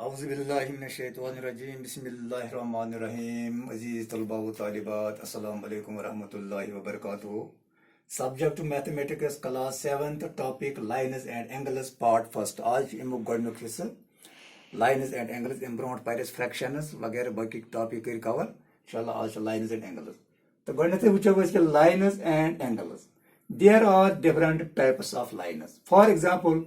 औज़ुबिल्लाहिमिनश्शैतानिर्रजीम बिस्मिल्लाहिर्रहमानिर्रहीम अज़ीज़ तलबा व तालिबात अस्सलामु अलैकुम वरहमतुल्लाहि वबरकातुहू subject mathematics class 7th topic lines and angles part first आज अमुक गोडनुक हिस्सा लाइन्स एंड एंगल्स अम ब्रोट पर फ्रैक्शंस वगैरह बाकी टॉपिक कर कवर इंशाल्लाह आज लाइन्स एंड एंगल्स तो गोडनेथ वुचो कि lines and angles there are different types of lines for example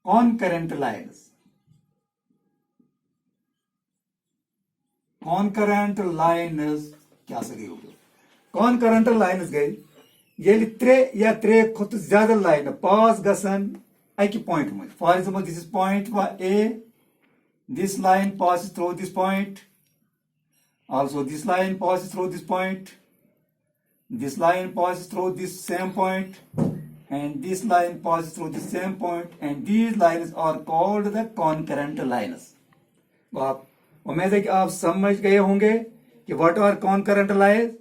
concurrent lines concurrent lines क्या सही होगी concurrent lines गई ये त्रे या त्रे खुद ज्यादा लाइन पास गसन अकि पॉइंट में for example this is point A, this line passes through this point, also this line passes through this point, this line passes through this same point, and this line passes through the same point, and these lines are called the concurrent lines. तो आप उम्मीद है कि आप समझ गए होंगे कि what are concurrent lines?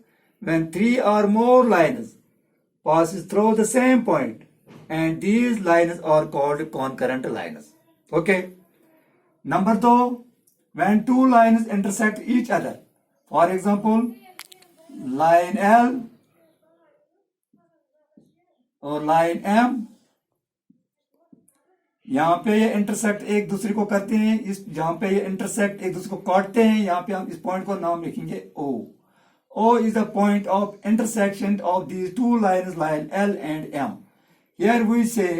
When three or more lines passes through the same point, and these lines are called concurrent lines. Okay. Number two, when two lines intersect each other. For example, line L और line M यहाँ पे ये intersect एक दूसरे को करते हैं इस जहां पे ये इंटरसेक्ट एक दूसरे को काटते हैं यहाँ पे हम इस पॉइंट को नाम लिखेंगे O. O is the point of intersection of these two lines, line L and M. Here we say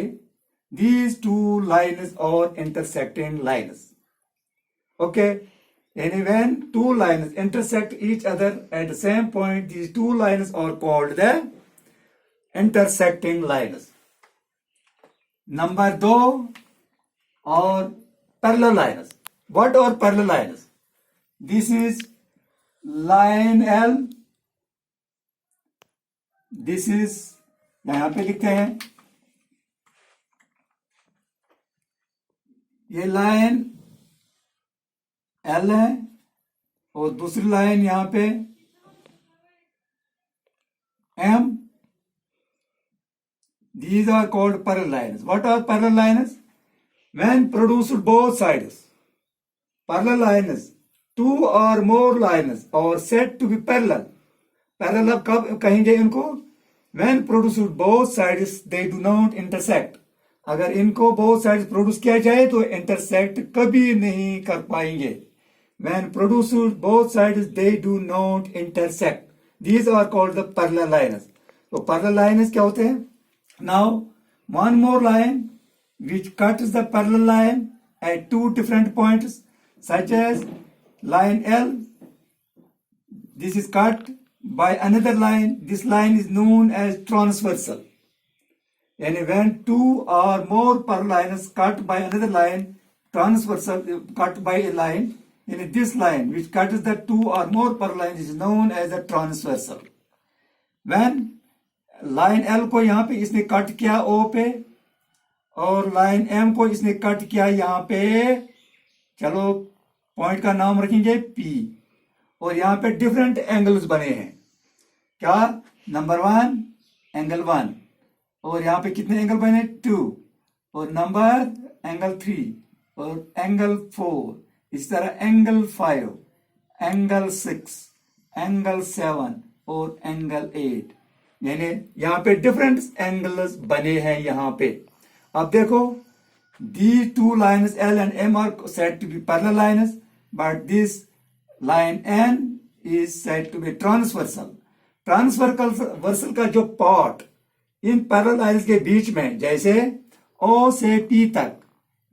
these two lines are intersecting lines. Okay. And when two lines intersect each other at the same point, these two lines are called the intersecting lines. Number दो और parallel lines. What are parallel lines? This is line L. This is यहाँ पे लिखते हैं ये line L है और दूसरी लाइन यहाँ पे M. These are called parallel lines. What are parallel lines? When produced both sides. Parallel lines, two or more lines are said to be parallel. Parallel कब कहेंगे इनको? When produced both sides, they do not intersect. अगर इनको both sides produce किया जाए तो intersect कभी नहीं कर पाएंगे. When produced both sides, they do not intersect. These are called the parallel lines. तो parallel lines क्या होते हैं? Now, one more line which cuts the parallel line at two different points, such as line L. This is cut by another line. This line is known as transversal. And when two or more parallel lines cut by another line, transversal, cut by a line, and this line which cuts the two or more parallel lines is known as a transversal. When line L को यहाँ पे इसने cut किया O पे और line M को इसने cut किया यहाँ पे, चलो पॉइंट का नाम रखेंगे P, और यहाँ पे डिफरेंट एंगल्स बने हैं. क्या? नंबर 1 एंगल 1 और यहाँ पे कितने एंगल बने? 2 और नंबर एंगल 3 और एंगल 4, इस तरह एंगल 5, एंगल 6, एंगल 7 और एंगल 8. यानी यहाँ पे डिफरेंट एंगल्स बने हैं यहाँ पे. अब देखो, these two lines L and M are said to be parallel lines, but this line N is said to be transversal. Transversal का जो पार्ट इन पैरेलल लाइंस के बीच में, जैसे O से P तक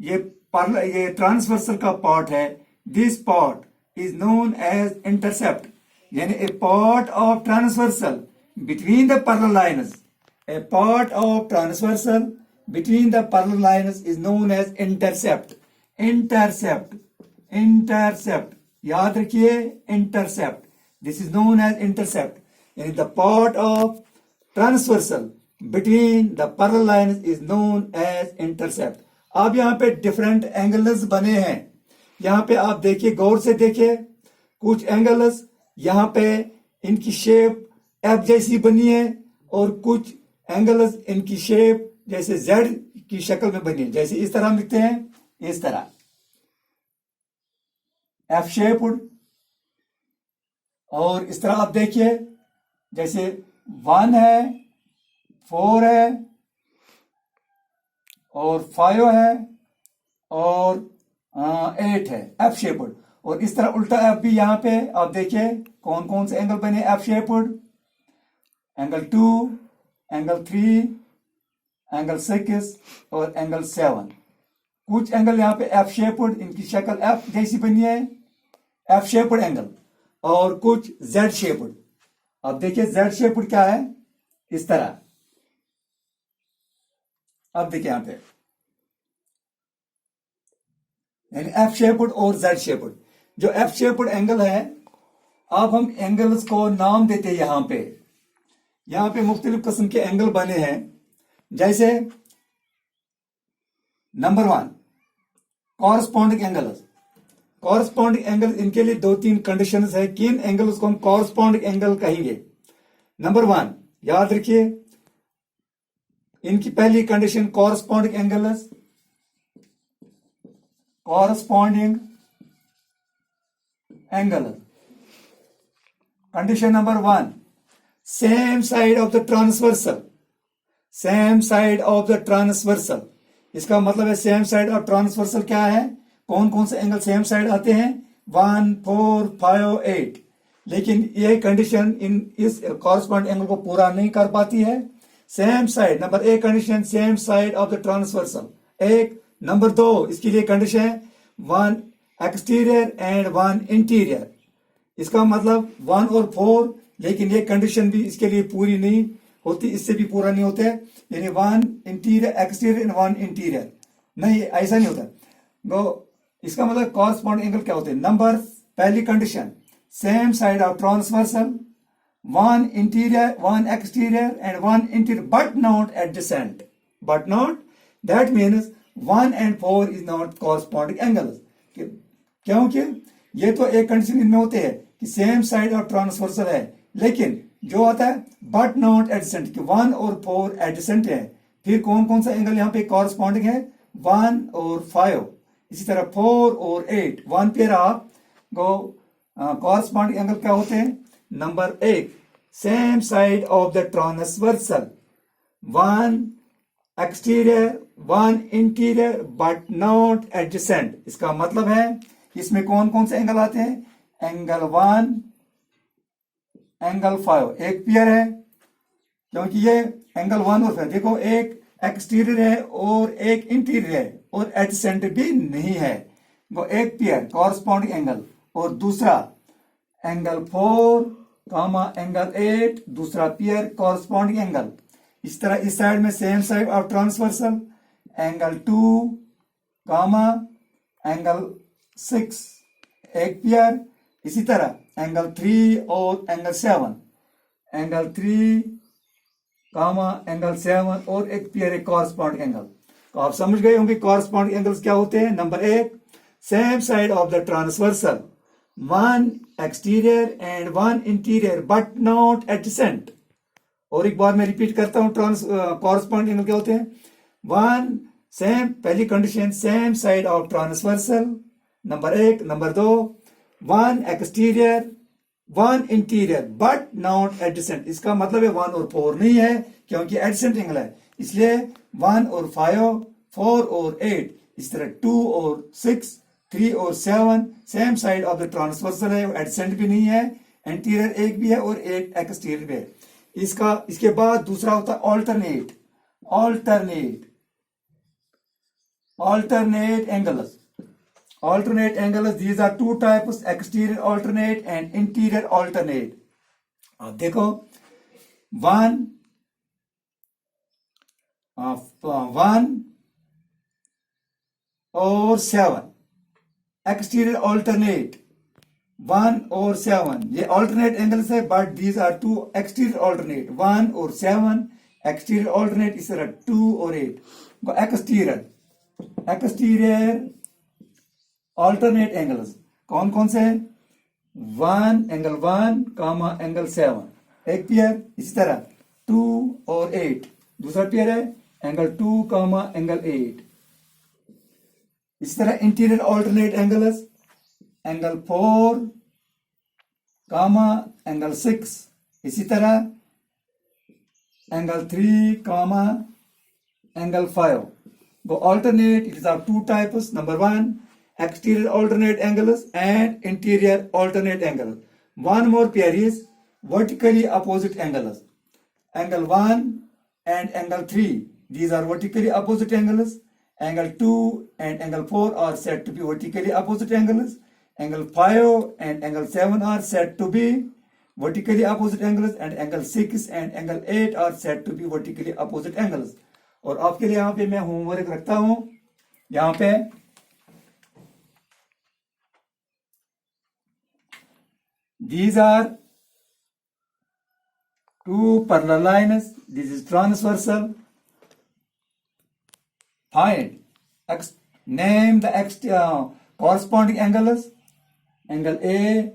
ये ट्रांसवर्सल का पार्ट है. This part is known as intercept. यानी a part of transversal between the parallel lines, a part of transversal between the parallel lines is known as intercept. Intercept. याद रखिए, intercept. This is known as intercept. And the part of transversal between the parallel lines is known as intercept. अब यहाँ पे different angles बने हैं. यहाँ पे आप देखिए, गौर से देखिए, कुछ एंगल्स यहाँ पे इनकी शेप एफ जैसी बनी है और कुछ एंगल्स इनकी शेप जैसे जेड की शक्ल में बनी है। जैसे इस तरह हम लिखते हैं, इस तरह एफ शेप्ड, और इस तरह आप देखिए जैसे 1 है, 4 है और 5 है और 8 है, एफ शेप्ड। और इस तरह उल्टा एफ भी यहाँ पे आप देखिए कौन कौन से एंगल बने F shaped, angle 2, angle 3, angle 6 और एंगल 7। कुछ एंगल यहाँ पे एफ शेप्ड, इनकी शक्ल एफ जैसी बनी है, एफ शेप्ड एंगल, और कुछ जेड शेप्ड। अब देखिए जेड शेप्ड क्या है, इस तरह। अब देखिए यहां पे यानी एफ शेप्ड और जेड शेप्ड। जो एफ शेप्ड एंगल है, अब हम एंगल्स को नाम देते हैं। यहां पे मुख्तलिफ किस्म के एंगल बने हैं। जैसे number 1 corresponding angles. Corresponding angle, इनके लिए 2-3 कंडीशंस है, किन एंगल्स को हम कॉरस्पॉन्डिंग एंगल कहेंगे। नंबर 1 याद रखिए, इनकी पहली condition corresponding angles, corresponding angle. Condition number 1, same side of the transversal. Same side of the transversal, इसका मतलब है सेम साइड ऑफ ट्रांसवर्सल क्या है, कौन कौन से एंगल सेम साइड आते हैं, 1, 4, 5, 8। लेकिन यह कंडीशन इस कॉरस्पॉन्डिंग एंगल को पूरा नहीं कर पाती है। Same side, number 1 condition same side of the transversal, एक। नंबर 2 इसके लिए कंडीशन है 1 एक्सटीरियर एंड 1 इंटीरियर। इसका मतलब 1 और 4, लेकिन ये कंडीशन भी इसके लिए पूरी नहीं होती, इससे भी पूरा नहीं होता है। यानी 1 इंटीरियर एक्सटीरियर एंड 1 इंटीरियर, नहीं ऐसा नहीं होता। तो इसका मतलब कॉरस्पॉन्डिंग एंगल क्या होते हैं। नंबर पहली condition same side of transversal, 1 interior 1 exterior and 1 interior but not adjacent. But not, that means 1 and 4 is not corresponding angles. क्योंकि ये तो एक कंडीशन इनमें होते हैं कि सेम साइड ऑफ ट्रांसवर्सल है, लेकिन जो आता है बट नॉट एडजेसेंट, कि 1 और 4 एडजेसेंट है। फिर कौन कौन सा एंगल यहाँ पे कॉरस्पॉन्डिंग है, 1 और 5। इसी तरह 4 और 8, 1 पेयर ऑफ कॉरस्पॉन्डिंग एंगल क्या होते हैं। Number 1 same side of the transversal, 1 exterior 1 interior but not adjacent. इसका मतलब है इसमें कौन कौन से एंगल आते हैं, एंगल 1, एंगल 5 एक पेयर है, क्योंकि ये एंगल 1 और 5 देखो, एक एक्सटीरियर है और एक इंटीरियर है और एडजेसेंट भी नहीं है, वो एक पेयर कॉरस्पॉन्डिंग एंगल। और दूसरा एंगल 4 कामा एंगल 8, दूसरा पेयर कॉरस्पॉन्डिंग एंगल। इस तरह इस साइड में same side of transversal, angle 2 comma angle 6 एक पेयर। इसी तरह एंगल 3 और एंगल 7, एंगल 3 कामा एंगल 7 और एक पेयर है कॉरस्पॉन्डिंग एंगल। तो आप समझ गए होंगे कॉरस्पॉन्डिंग एंगल्स क्या होते हैं। Number 1 same side of the transversal, 1 exterior and 1 interior but not adjacent. और एक बार मैं रिपीट करता हूं, कॉरस्पॉन्डिंग एंगल क्या होते हैं। 1 सेम, पहली condition same side of transversal, number 1। Number 2 1 exterior 1 interior but not adjacent. इसका मतलब है 1 और 4 नहीं है, क्योंकि एडजेसेंट एंगल है, इसलिए 1 और 5, 4 और 8, इस तरह 2 और 6, 3 और 7 same side of the transversal है, एडजेसेंट भी नहीं है, इंटीरियर एक भी है और एक एक्सटीरियर भी है। इसके बाद दूसरा होता है alternate. alternate angles. Alternate angles, these are two types, exterior alternate and interior alternate. अब देखो 1 और 7 एक्सटीरियर ऑल्टरनेट, 1 और 7 ये ऑल्टरनेट एंगल्स है, but these are two exterior alternate, 1 और 7 एक्सटीरियर ऑल्टरनेट। इस तरह 2 और 8 एक्सटीरियर ऑल्टरनेट एंगल्स कौन कौन से हैं, 1 एंगल 1 कामा एंगल 7 एक पेयर। इसी तरह 2 और 8 दूसरा पेयर है, एंगल 2 comma एंगल 8. इसी तरह interior alternate angles angle 4 comma angle 6. इसी तरह angle 3 comma angle 5. The alternate, it is of two types. Number one, exterior alternate angles and interior alternate angle. One more pair is vertically opposite angles. Angle 1 and angle 3. These are vertically opposite angles. Angle 2 and angle 4 are said to be vertically opposite angles. Angle 5 and angle 7 are said to be vertically opposite angles, and angle 6 and angle 8 are said to be vertically opposite angles. और आपके लिए यहाँ पे मैं homework रखता हूं. यहाँ पे these are two parallel lines. This is transversal. Find name the corresponding angles. Angle A,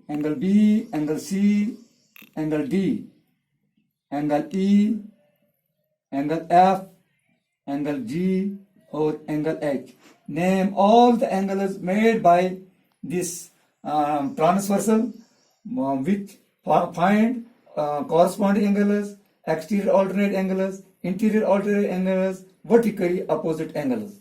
angle B, angle C, angle D, angle E, angle F, angle G, or angle H. Name all the angles made by this transversal, which find corresponding angles, exterior alternate angles, interior alternate angles, vertically opposite angles.